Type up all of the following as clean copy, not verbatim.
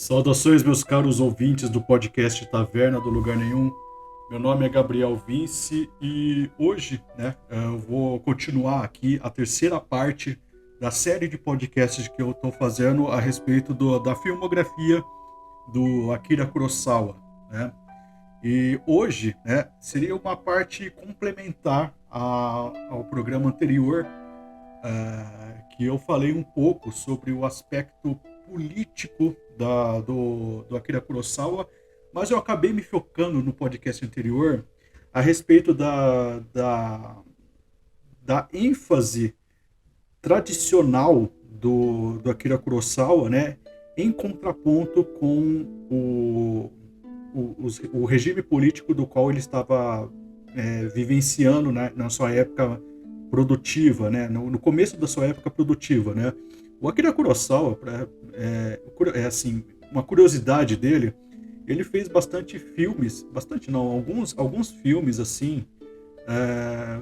Saudações, meus caros ouvintes do podcast Taverna do Lugar Nenhum. Meu nome é Gabriel Vince e hoje, eu vou continuar aqui a terceira parte da série de podcasts que eu estou fazendo a respeito da filmografia do Akira Kurosawa, né? E hoje, seria uma parte complementar ao programa anterior, que eu falei um pouco sobre o aspecto político do Akira Kurosawa, mas eu acabei me focando no podcast anterior a respeito da ênfase tradicional do Akira Kurosawa, né, em contraponto com o regime político do qual ele estava vivenciando, né, na sua época produtiva, né, no começo da sua época produtiva, né. O Akira Kurosawa, assim, uma curiosidade dele, ele fez bastante filmes, bastante não, alguns filmes assim, é,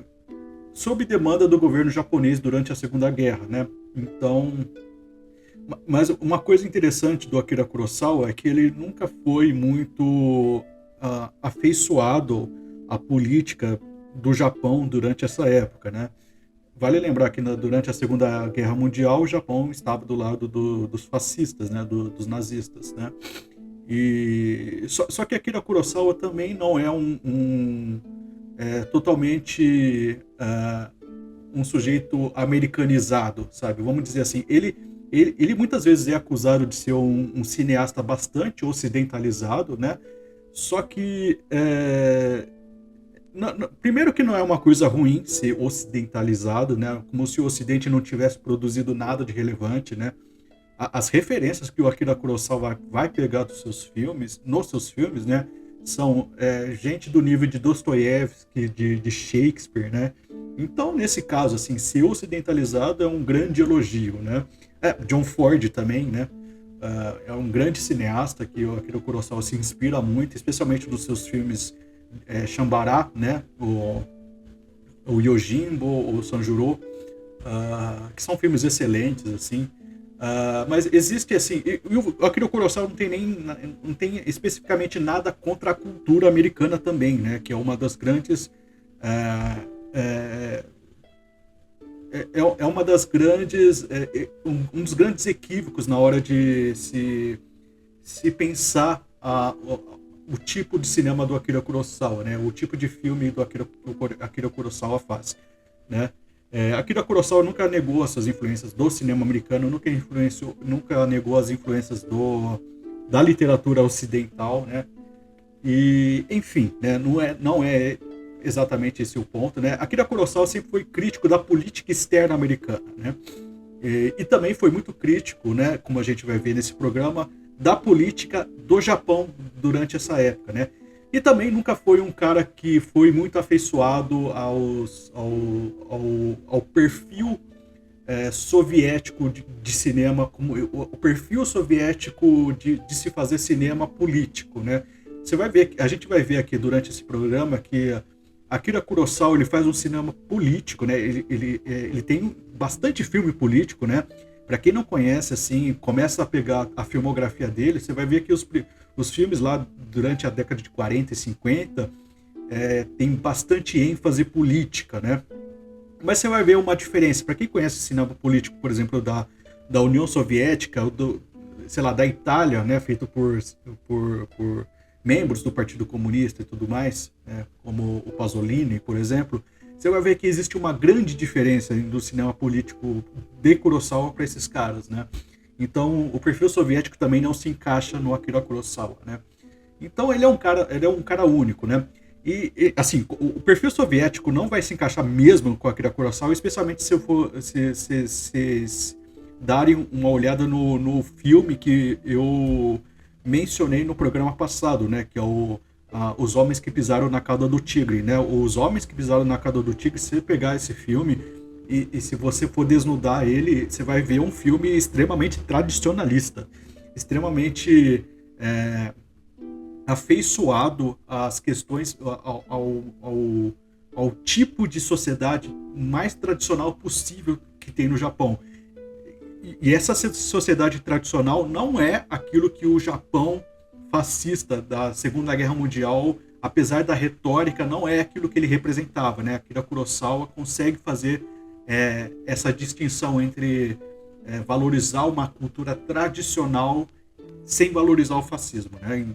sob demanda do governo japonês durante a Segunda Guerra, né. Então, mas uma coisa interessante do Akira Kurosawa é que ele nunca foi muito afeiçoado à política do Japão durante essa época, né? Vale lembrar que durante a Segunda Guerra Mundial o Japão estava do lado dos fascistas, né? Dos nazistas, né? E só que Akira Kurosawa também não é totalmente um sujeito americanizado, sabe? Vamos dizer assim, ele muitas vezes é acusado de ser um cineasta bastante ocidentalizado, né? Só que primeiro que não é uma coisa ruim ser ocidentalizado, né? Como se o Ocidente não tivesse produzido nada de relevante, né? As referências que o Akira Kurosawa vai pegar nos seus filmes, né? São gente do nível de Dostoiévski, de Shakespeare, né? Então, nesse caso, assim, ser ocidentalizado é um grande elogio, né? John Ford também, né? É um grande cineasta que o Akira Kurosawa se inspira muito, especialmente nos seus filmes Shambara, né? O Yojimbo, o Sanjuro, que são filmes excelentes, assim. Mas existe assim, o Akira Kurosawa não tem especificamente nada contra a cultura americana também, né? Que é uma das grandes é, é uma das grandes um dos grandes equívocos na hora de se pensar o tipo de cinema do Akira Kurosawa, né? O tipo de filme que o Akira Kurosawa faz, né? Akira Kurosawa nunca negou essas influências do cinema americano, nunca negou as influências da literatura ocidental, né? E, enfim, né? Não é exatamente esse o ponto, né? Akira Kurosawa sempre foi crítico da política externa americana, né? E também foi muito crítico, né? Como a gente vai ver nesse programa, da política do Japão durante essa época, né? E também nunca foi um cara que foi muito afeiçoado ao perfil soviético de cinema, como o perfil soviético de se fazer cinema político, né? Você vai ver, a gente vai ver aqui durante esse programa que Akira Kurosawa ele faz um cinema político, né? Ele tem bastante filme político, né? Para quem não conhece, assim, começa a pegar a filmografia dele, você vai ver que os filmes lá durante a década de 40 e 50 tem bastante ênfase política, né? Mas você vai ver uma diferença. Para quem conhece cinema político, por exemplo, da União Soviética, sei lá, da Itália, né, feito por membros do Partido Comunista e tudo mais, né, como o Pasolini, por exemplo, você vai ver que existe uma grande diferença do cinema político de Kurosawa para esses caras, né? Então, o perfil soviético também não se encaixa no Akira Kurosawa, né? Então, ele é um cara único, né? Assim, o perfil soviético não vai se encaixar mesmo com Akira Kurosawa, especialmente se darem uma olhada no filme que eu mencionei no programa passado, né? Que é Os Homens que Pisaram na Cauda do Tigre, né? Os Homens que Pisaram na Cauda do Tigre, se você pegar esse filme e se você for desnudar ele, você vai ver um filme extremamente tradicionalista, extremamente afeiçoado às questões, ao tipo de sociedade mais tradicional possível que tem no Japão. E essa sociedade tradicional não é aquilo que o Japão fascista da Segunda Guerra Mundial, apesar da retórica, não é aquilo que ele representava, né? Akira Kurosawa consegue fazer essa distinção entre valorizar uma cultura tradicional sem valorizar o fascismo, né?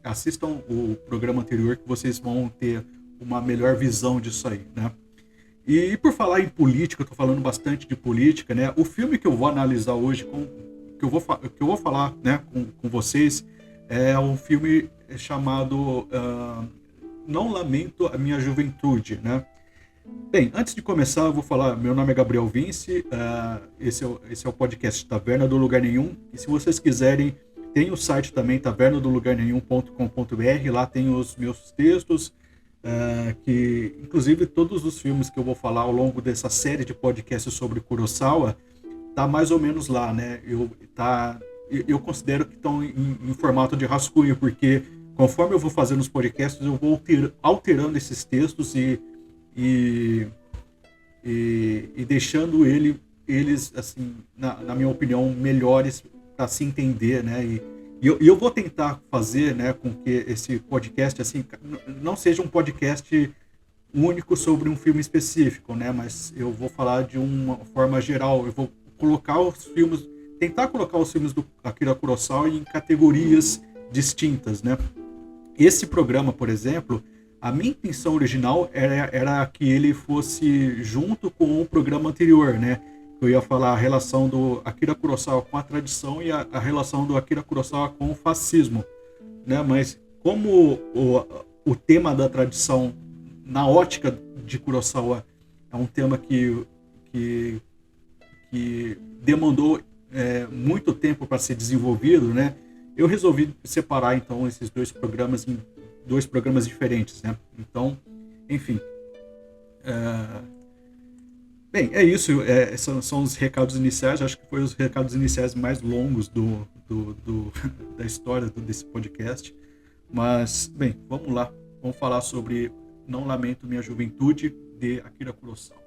Assistam o programa anterior que vocês vão ter uma melhor visão disso aí, né? E por falar em política, eu tô falando bastante de política, né? O filme que eu vou analisar hoje, que eu vou falar, né, com vocês, é um filme chamado Não Lamento a Minha Juventude, né? Bem, antes de começar, eu vou falar, meu nome é Gabriel Vince, esse é o podcast Taverna do Lugar Nenhum, e se vocês quiserem, tem o site também, tavernadolugarnenhum.com.br, lá tem os meus textos, que inclusive todos os filmes que eu vou falar ao longo dessa série de podcasts sobre Kurosawa tá mais ou menos lá, né? Eu considero que estão em formato de rascunho, porque conforme eu vou fazendo os podcasts, eu vou alterando esses textos e deixando eles, assim, na minha opinião, melhores para se entender, né? E eu vou tentar fazer, né, com que esse podcast, assim, não seja um podcast único sobre um filme específico, né? Mas eu vou falar de uma forma geral. Eu vou tentar colocar os filmes do Akira Kurosawa em categorias distintas, né? Esse programa, por exemplo, a minha intenção original era que ele fosse junto com o programa anterior, né? Eu ia falar a relação do Akira Kurosawa com a tradição e a relação do Akira Kurosawa com o fascismo, né? Mas como o tema da tradição, na ótica de Kurosawa, é um tema que demandou muito tempo para ser desenvolvido, né? Eu resolvi separar, então, esses dois programas em dois programas diferentes, né? Então, enfim... Bem, é isso. São os recados iniciais. Acho que foi os recados iniciais mais longos da história desse podcast. Mas, bem, vamos lá. Vamos falar sobre Não Lamento Minha Juventude, de Akira Kurosawa.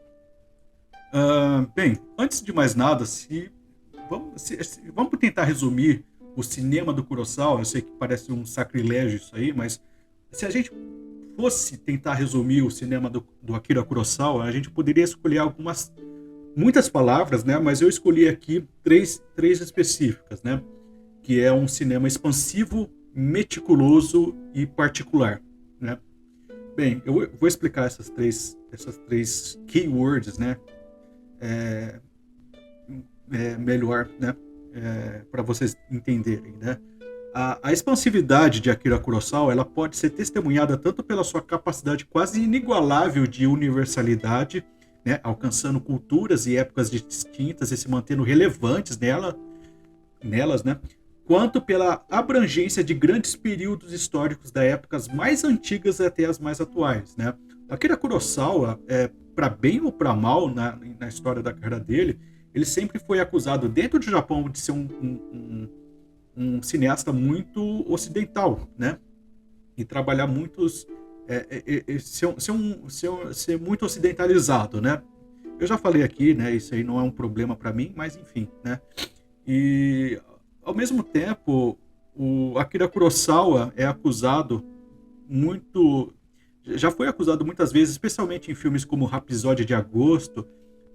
Bem, antes de mais nada, vamos tentar resumir o cinema do Kurosawa. Eu sei que parece um sacrilégio isso aí, mas se a gente fosse tentar resumir o cinema do Akira Kurosawa, a gente poderia escolher muitas palavras, né? Mas eu escolhi aqui três específicas, né? Que é um cinema expansivo, meticuloso e particular, né? Bem, eu vou explicar essas três keywords, né? Melhor, né? Para vocês entenderem, né? A expansividade de Akira Kurosawa, ela pode ser testemunhada tanto pela sua capacidade quase inigualável de universalidade, né, alcançando culturas e épocas distintas e se mantendo relevantes nelas, né, quanto pela abrangência de grandes períodos históricos, da épocas mais antigas até as mais atuais, né. Akira Kurosawa, para bem ou para mal na história da carreira dele, ele sempre foi acusado dentro do Japão de ser um cineasta muito ocidental, né? E trabalhar ser muito ocidentalizado, né? Eu já falei aqui, né? Isso aí não é um problema para mim, mas enfim, né? E ao mesmo tempo, o Akira Kurosawa já foi acusado muitas vezes, especialmente em filmes como Rhapsódia de Agosto,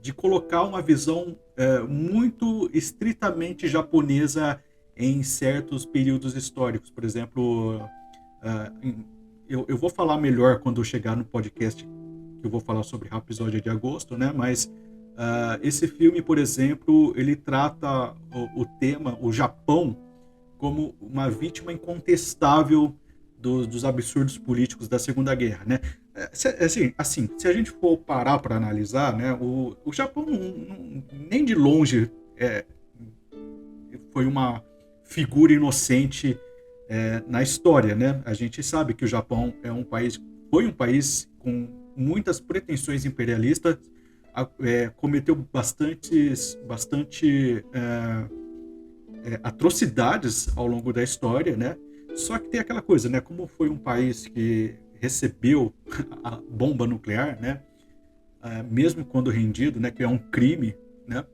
de colocar uma visão muito estritamente japonesa em certos períodos históricos. Por exemplo, eu vou falar melhor quando eu chegar no podcast que eu vou falar sobre Rhapsódia de Agosto, né? Mas esse filme, por exemplo, ele trata o tema, o Japão, como uma vítima incontestável dos absurdos políticos da Segunda Guerra, né? Assim, se a gente for parar para analisar, né, o Japão nem de longe foi uma figura inocente na história, né? A gente sabe que o Japão foi um país com muitas pretensões imperialistas, cometeu bastante atrocidades ao longo da história, né? Só que tem aquela coisa, né? Como foi um país que recebeu a bomba nuclear, né? Mesmo quando rendido, né? Que é um crime, né?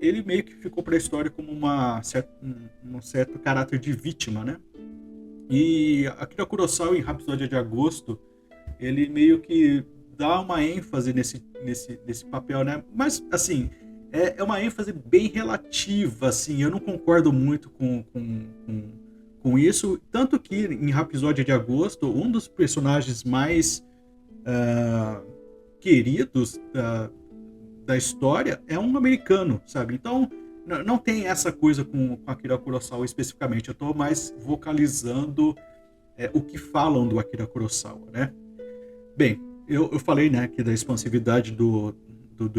ele meio que ficou para a história como um certo caráter de vítima, né? E Akira Kurosawa, em Rapsódia de Agosto, ele meio que dá uma ênfase nesse papel, né? Mas, assim, é uma ênfase bem relativa, assim, eu não concordo muito com isso, tanto que em Rapsódia de Agosto, um dos personagens mais queridos da história é um americano, sabe? Então, não tem essa coisa com Akira Kurosawa especificamente, eu estou mais vocalizando o que falam do Akira Kurosawa, né? Bem, eu falei, né, aqui da expansividade do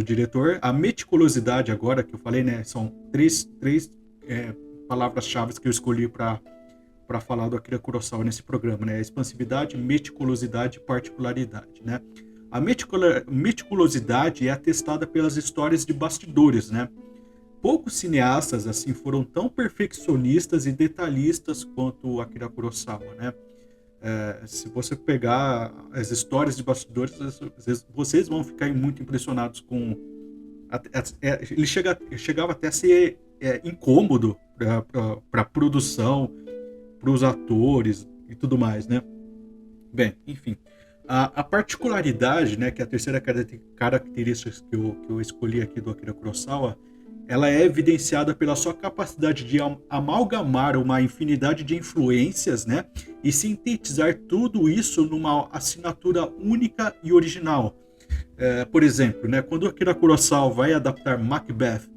diretor, a meticulosidade agora que eu falei, né, são três palavras-chave que eu escolhi para falar do Akira Kurosawa nesse programa, né? Expansividade, meticulosidade e particularidade, né? A meticulosidade é atestada pelas histórias de bastidores, né? Poucos cineastas assim foram tão perfeccionistas e detalhistas quanto o Akira Kurosawa, né? Se você pegar as histórias de bastidores, vocês vão ficar muito impressionados com. Ele chegava até a ser incômodo para a produção, para os atores e tudo mais, né? Bem, enfim. A particularidade, né, que é a terceira característica que eu escolhi aqui do Akira Kurosawa, ela é evidenciada pela sua capacidade de amalgamar uma infinidade de influências, né, e sintetizar tudo isso numa assinatura única e original. Por exemplo, né, quando Akira Kurosawa vai adaptar Macbeth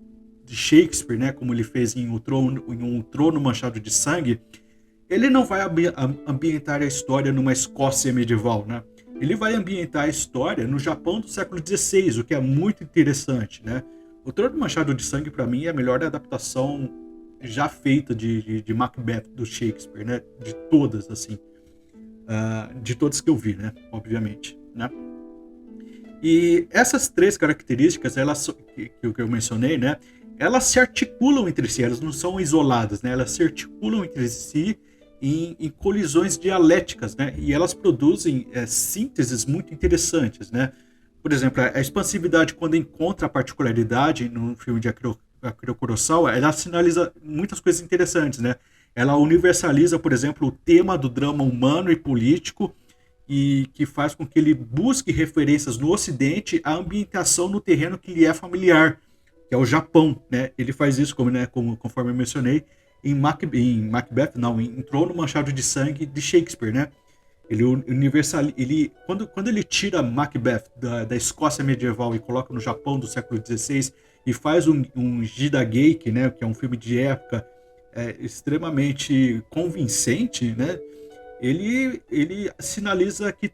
de Shakespeare, né, como ele fez em Um Trono Manchado de Sangue, ele não vai ambientar a história numa Escócia medieval, né? Ele vai ambientar a história no Japão do século XVI, o que é muito interessante, né? O Trono Manchado de Sangue, para mim, é a melhor adaptação já feita de Macbeth do Shakespeare, né? De todas, assim. De todas que eu vi, né? Obviamente, né? E essas três características, que eu mencionei, né? Elas se articulam entre si, elas não são isoladas, né? Elas se articulam entre si em colisões dialéticas, né? E elas produzem sínteses muito interessantes, né? Por exemplo, a expansividade, quando encontra a particularidade no filme de Akira Kurosawa, ela sinaliza muitas coisas interessantes, né? Ela universaliza, por exemplo, o tema do drama humano e político e que faz com que ele busque referências no Ocidente à ambientação no terreno que lhe é familiar, que é o Japão, né? Ele faz isso, conforme eu mencionei, em Macbeth, não, em Trono Manchado de Sangue de Shakespeare, né? Quando ele tira Macbeth da Escócia medieval e coloca no Japão do século XVI e faz um Jidaigeki, né, que é um filme de época extremamente convincente, né? Ele sinaliza que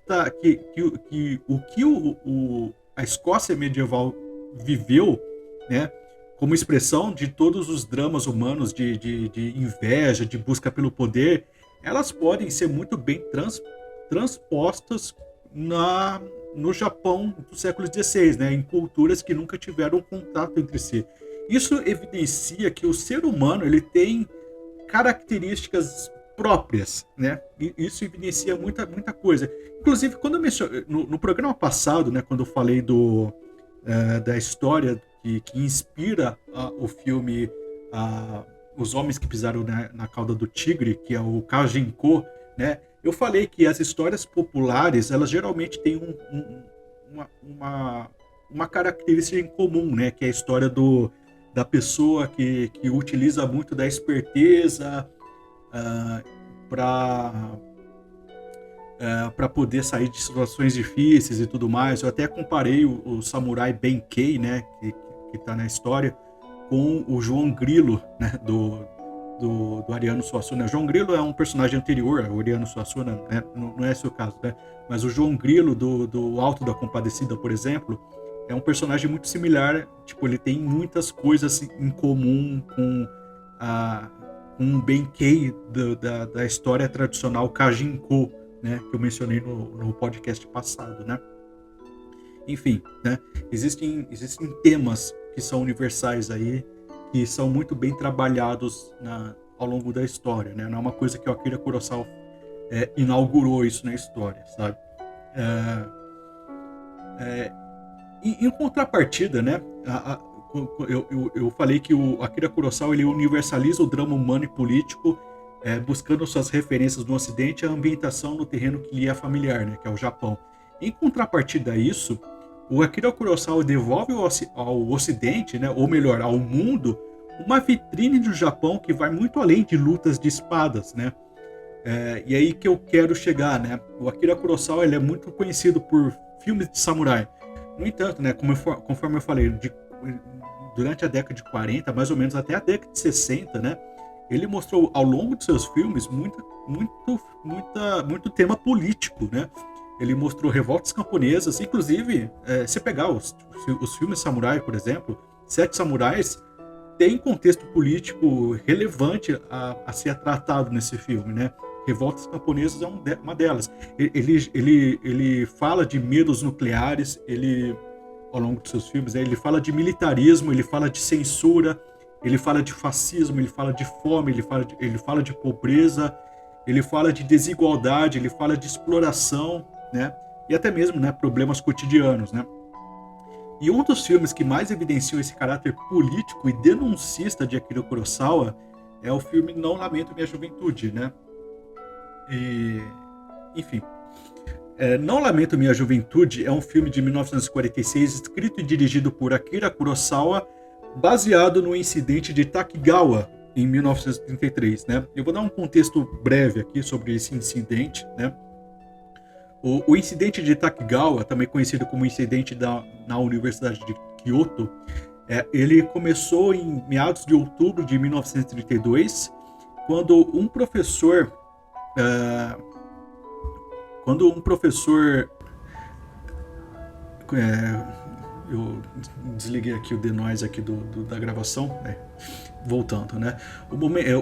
a Escócia medieval viveu, né, como expressão de todos os dramas humanos de inveja, de busca pelo poder, elas podem ser muito bem transpostas no Japão do século XVI, né, em culturas que nunca tiveram contato entre si. Isso evidencia que o ser humano ele tem características próprias, né? E isso evidencia muita coisa. Inclusive, quando eu mencionei no programa passado, né, quando eu falei da história que inspira o filme Os Homens que Pisaram na Cauda do Tigre, que é o Kajinko, né? Eu falei que as histórias populares, elas geralmente têm uma característica em comum, né? Que é a história da pessoa que utiliza muito da esperteza para poder sair de situações difíceis e tudo mais. Eu até comparei o samurai Benkei, né? Que está na história, com o João Grilo, né, do Ariano Suassuna. João Grilo é um personagem anterior ao Ariano Suassuna, né, não é esse o caso, né? Mas o João Grilo do Alto da Compadecida, por exemplo, é um personagem muito similar, tipo, ele tem muitas coisas em comum com um Benkei da história tradicional Kajinko, né, que eu mencionei no podcast passado, né? Enfim, né, existem temas que são universais aí, que são muito bem trabalhados ao longo da história, né? Não é uma coisa que o Akira Kurosawa inaugurou isso na história, sabe? Em contrapartida, né, eu falei que o Akira Kurosawa ele universaliza o drama humano e político, buscando suas referências no Ocidente e a ambientação no terreno que lhe é familiar, né, que é o Japão. Em contrapartida a isso, o Akira Kurosawa devolve ao Ocidente, né, ou melhor, ao mundo, uma vitrine do Japão que vai muito além de lutas de espadas, né? E aí que eu quero chegar, né? O Akira Kurosawa ele é muito conhecido por filmes de samurai. No entanto, né, conforme eu falei, durante a década de 40, mais ou menos até a década de 60, né, ele mostrou ao longo de seus filmes muito tema político, né? Ele mostrou revoltas camponesas, inclusive, se pegar os filmes samurai, por exemplo, Sete Samurais, tem contexto político relevante a ser tratado nesse filme, né? Revoltas camponesas é uma delas. Ele fala de medos nucleares, ao longo de seus filmes, né? Ele fala de militarismo, ele fala de censura, ele fala de fascismo, ele fala de fome, ele fala de pobreza, ele fala de desigualdade, ele fala de exploração, né? E até mesmo, né, problemas cotidianos, né? E um dos filmes que mais evidenciam esse caráter político e denuncista de Akira Kurosawa é o filme Não Lamento Minha Juventude, né? Enfim, Não Lamento Minha Juventude é um filme de 1946 escrito e dirigido por Akira Kurosawa, baseado no incidente de Takigawa em 1933, né? Eu vou dar um contexto breve aqui sobre esse incidente, né? O incidente de Takigawa, também conhecido como incidente na Universidade de Kyoto, ele começou em meados de outubro de 1932, quando um professor eu desliguei aqui o denoise aqui da gravação, voltando, né?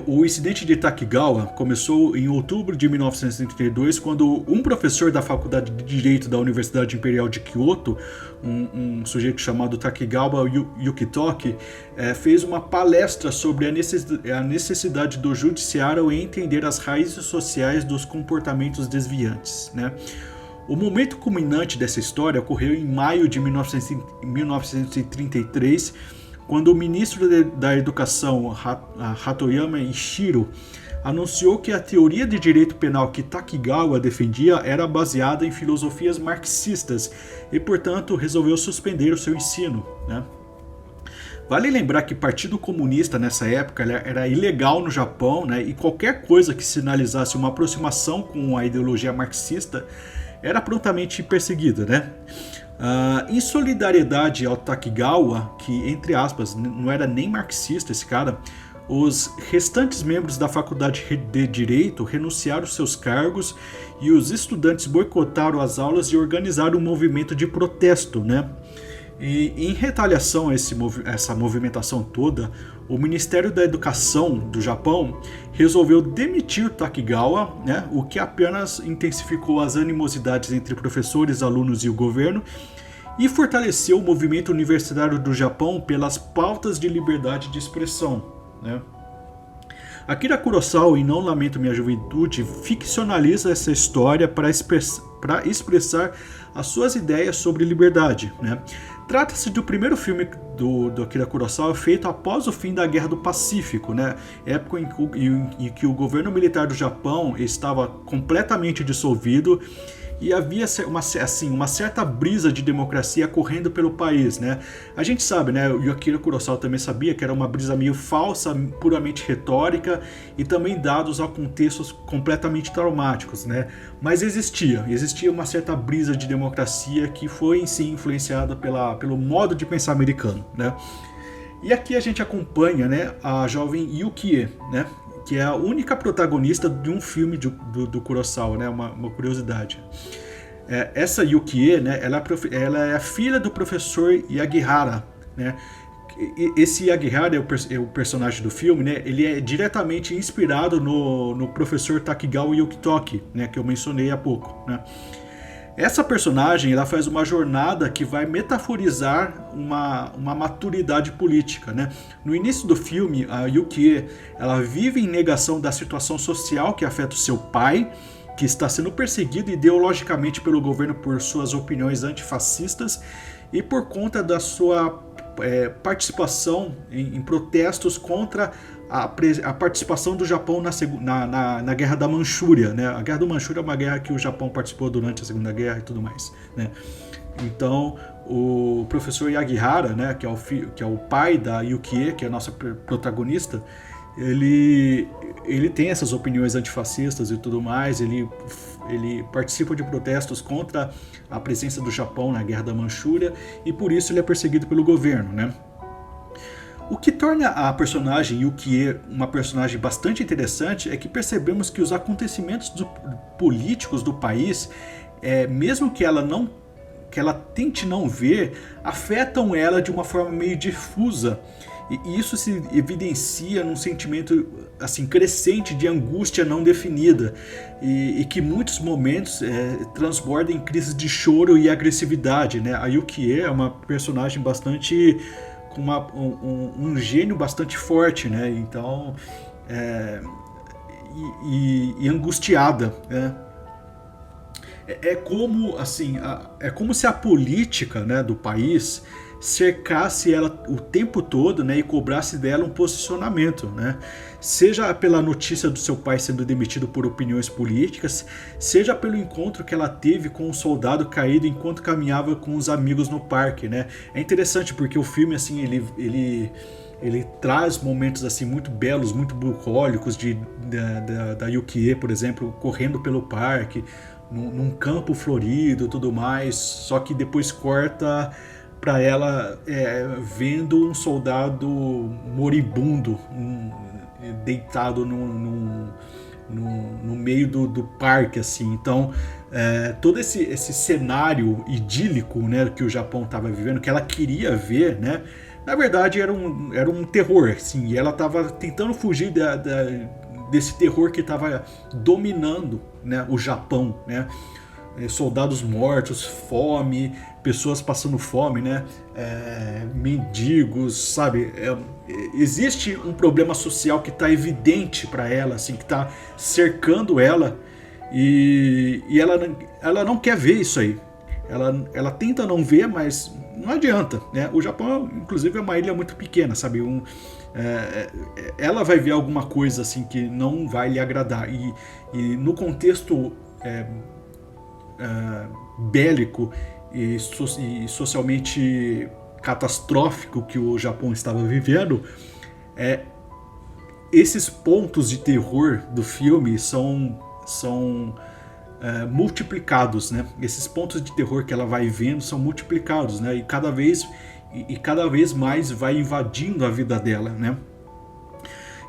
O incidente de Takigawa começou em outubro de 1932, quando um professor da Faculdade de Direito da Universidade Imperial de Kyoto, um sujeito chamado Takigawa Yukitoki, fez uma palestra sobre a necessidade do judiciário em entender as raízes sociais dos comportamentos desviantes, né? O momento culminante dessa história ocorreu em maio de 1933, quando o ministro da Educação, Hatoyama Ishiro, anunciou que a teoria de direito penal que Takigawa defendia era baseada em filosofias marxistas e, portanto, resolveu suspender o seu ensino, né? Vale lembrar que o Partido Comunista nessa época era ilegal no Japão, né? E qualquer coisa que sinalizasse uma aproximação com a ideologia marxista era prontamente perseguida, né? Em solidariedade ao Takigawa, que, entre aspas, não era nem marxista esse cara, os restantes membros da faculdade de Direito renunciaram seus cargos e os estudantes boicotaram as aulas e organizaram um movimento de protesto, né? E em retaliação a essa movimentação toda, o Ministério da Educação do Japão resolveu demitir Takigawa, né, o que apenas intensificou as animosidades entre professores, alunos e o governo e fortaleceu o movimento universitário do Japão pelas pautas de liberdade de expressão, né? Akira Kurosawa, em Não Lamento Minha Juventude, ficcionaliza essa história para expressar as suas ideias sobre liberdade, né? Trata-se do primeiro filme do Akira Kurosawa feito após o fim da Guerra do Pacífico, né? Época em que o governo militar do Japão estava completamente dissolvido e havia uma certa brisa de democracia correndo pelo país, né? A gente sabe, né? O Akira Kurosawa também sabia que era uma brisa meio falsa, puramente retórica e também dados a contextos completamente traumáticos, né? Mas existia uma certa brisa de democracia que foi em si influenciada pelo modo de pensar americano, né? E aqui a gente acompanha, né, a jovem Yukie, né, que é a única protagonista de um filme do Kurosawa, né, uma curiosidade. Essa Yukie, né, ela é a filha do professor Yagihara, né. Esse Yagihara é o personagem do filme, né, ele é diretamente inspirado no professor Takigawa Yukitoki, né, que eu mencionei há pouco, né. Essa personagem ela faz uma jornada que vai metaforizar uma maturidade política, né? No início do filme, a Yukie ela vive em negação da situação social que afeta o seu pai, que está sendo perseguido ideologicamente pelo governo por suas opiniões antifascistas e por conta da sua participação em protestos contra a participação do Japão na Guerra da Manchúria, né? A Guerra da Manchúria é uma guerra que o Japão participou durante a Segunda Guerra e tudo mais, né? Então, o professor Yagihara, né, que é o pai da Yukie, que é a nossa protagonista, ele tem essas opiniões antifascistas e tudo mais, ele participa de protestos contra a presença do Japão na Guerra da Manchúria e por isso ele é perseguido pelo governo, né? O que torna a personagem Yukie uma personagem bastante interessante é que percebemos que os acontecimentos políticos do país, mesmo que ela tente não ver, afetam ela de uma forma meio difusa. E isso se evidencia num sentimento assim, crescente de angústia não definida e que em muitos momentos transborda em crises de choro e agressividade, né? A Yukie é uma personagem bastante com um gênio bastante forte, né? Então e angustiada, né? É como se a política, né, do país cercasse ela o tempo todo, né, e cobrasse dela um posicionamento, né? Seja pela notícia do seu pai sendo demitido por opiniões políticas, seja pelo encontro que ela teve com um soldado caído enquanto caminhava com os amigos no parque, né? É interessante porque o filme assim ele traz momentos assim muito belos, muito bucólicos da Yukie, por exemplo, correndo pelo parque, num campo florido e tudo mais, só que depois corta para ela vendo um soldado moribundo deitado no meio do parque, assim. Então todo esse cenário idílico, né, que o Japão estava vivendo, que ela queria ver, né, na verdade era um terror, assim, e ela estava tentando fugir desse terror que estava dominando, né, o Japão, né? Soldados mortos, fome, pessoas passando fome, né? Mendigos, sabe? Existe um problema social que está evidente para ela, assim, que está cercando ela e ela não quer ver isso aí. Ela tenta não ver, mas não adianta, né? O Japão, inclusive, é uma ilha muito pequena, sabe? Ela vai ver alguma coisa assim que não vai lhe agradar e no contexto bélico e socialmente catastrófico que o Japão estava vivendo, esses pontos de terror do filme são multiplicados, né? Esses pontos de terror que ela vai vendo são multiplicados, né? E cada vez mais vai invadindo a vida dela, né?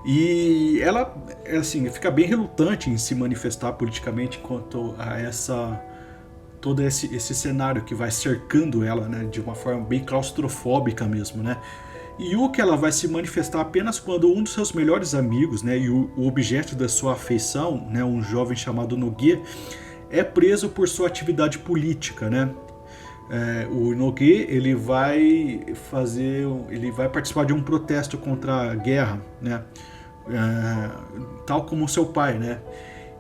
E ela, assim, fica bem relutante em se manifestar politicamente quanto a todo esse cenário que vai cercando ela, né? De uma forma bem claustrofóbica mesmo, né? E o que ela vai se manifestar apenas quando um dos seus melhores amigos, né, e o objeto da sua afeição, né, um jovem chamado Nogue, é preso por sua atividade política, né? O Nogue, ele vai participar de um protesto contra a guerra, né? Tal como seu pai, né?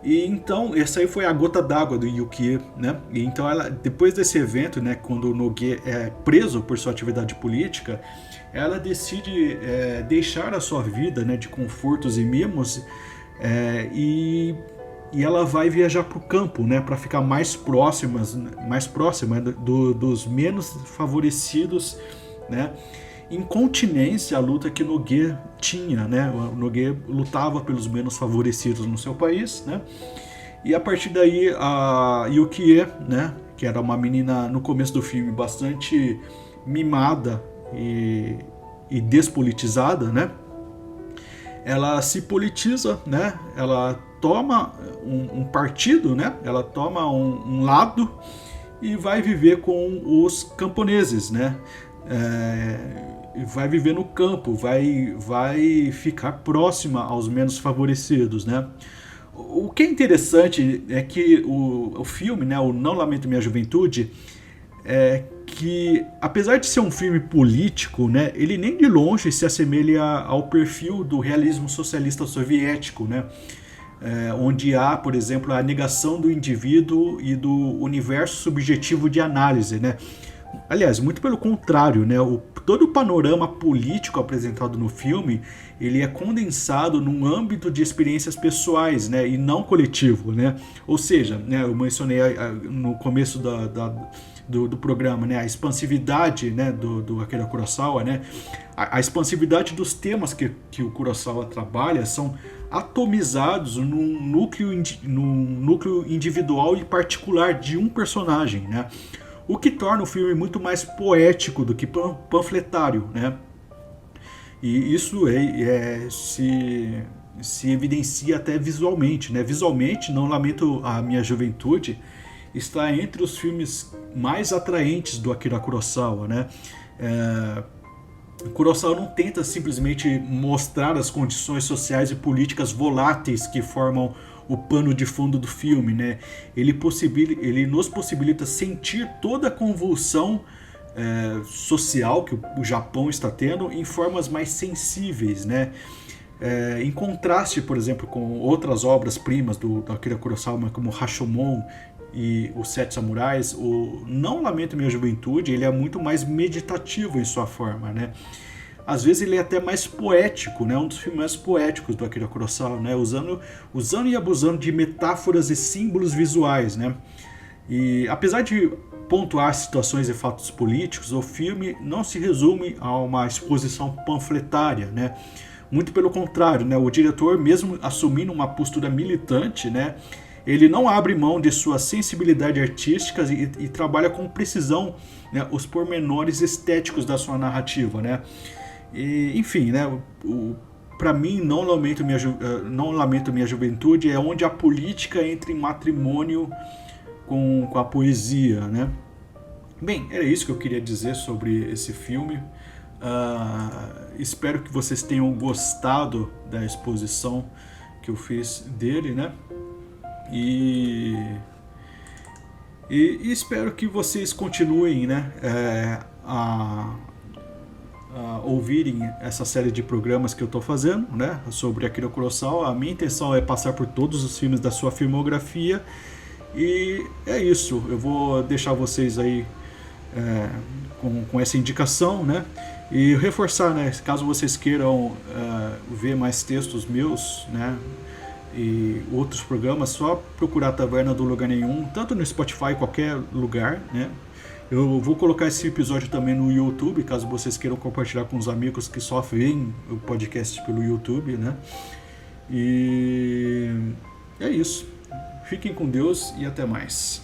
E então essa aí foi a gota d'água do Yukie, né? E então ela, depois desse evento, né, quando o Nogue é preso por sua atividade política, ela decide deixar a sua vida, né, de confortos e mimos, e ela vai viajar para o campo, né, para ficar mais próxima dos menos favorecidos, né? Em continência à luta que Nogue tinha, né? O Nogue lutava pelos menos favorecidos no seu país, né? E a partir daí a Yukie, né, que era uma menina no começo do filme bastante mimada e despolitizada, né? Ela se politiza, né? Ela toma um partido, né? Ela toma um lado e vai viver com os camponeses, né? Vai viver no campo, vai ficar próxima aos menos favorecidos, né? O que é interessante é que o filme, né, o Não Lamento Minha Juventude, que apesar de ser um filme político, né, ele nem de longe se assemelha ao perfil do realismo socialista soviético, né? Onde há, por exemplo, a negação do indivíduo e do universo subjetivo de análise, né? Aliás, muito pelo contrário, né? todo o panorama político apresentado no filme, ele é condensado num âmbito de experiências pessoais, né, e não coletivo, né? Ou seja, né, eu mencionei no começo do programa, né, a expansividade, né, do Akira Kurosawa, né? A expansividade dos temas que o Kurosawa trabalha são atomizados num núcleo individual e particular de um personagem, né? O que torna o filme muito mais poético do que panfletário, né? E isso se evidencia até visualmente, né? Visualmente, Não Lamento a Minha Juventude está entre os filmes mais atraentes do Akira Kurosawa, né? Kurosawa não tenta simplesmente mostrar as condições sociais e políticas voláteis que formam o pano de fundo do filme, né? Ele nos possibilita sentir toda a convulsão social que o Japão está tendo em formas mais sensíveis, né? Em contraste, por exemplo, com outras obras-primas do Akira Kurosawa, como Rashomon e Os Sete Samurais, o Não Lamento Minha Juventude, ele é muito mais meditativo em sua forma, né? Às vezes ele é até mais poético, né? Um dos filmes mais poéticos do Akira Kurosawa, né? Usando e abusando de metáforas e símbolos visuais, né? E apesar de pontuar situações e fatos políticos, o filme não se resume a uma exposição panfletária, né? Muito pelo contrário, né? O diretor, mesmo assumindo uma postura militante, né, ele não abre mão de sua sensibilidade artística e trabalha com precisão, né, os pormenores estéticos da sua narrativa, né? E, enfim, né, para mim, Não Lamento Minha Juventude é onde a política entra em matrimônio com a poesia, né? Bem, era isso que eu queria dizer sobre esse filme. Espero que vocês tenham gostado da exposição que eu fiz dele, né? E espero que vocês continuem, né, a ouvirem essa série de programas que eu estou fazendo, né, sobre Akira Kurosawa. A minha intenção é passar por todos os filmes da sua filmografia. E é isso, eu vou deixar vocês aí com essa indicação, né? E reforçar, né? Caso vocês queiram ver mais textos meus, né? E outros programas, só procurar Taverna do Lugar Nenhum, tanto no Spotify, qualquer lugar, né? Eu vou colocar esse episódio também no YouTube, caso vocês queiram compartilhar com os amigos que só veem o podcast pelo YouTube, né? E é isso. Fiquem com Deus e até mais.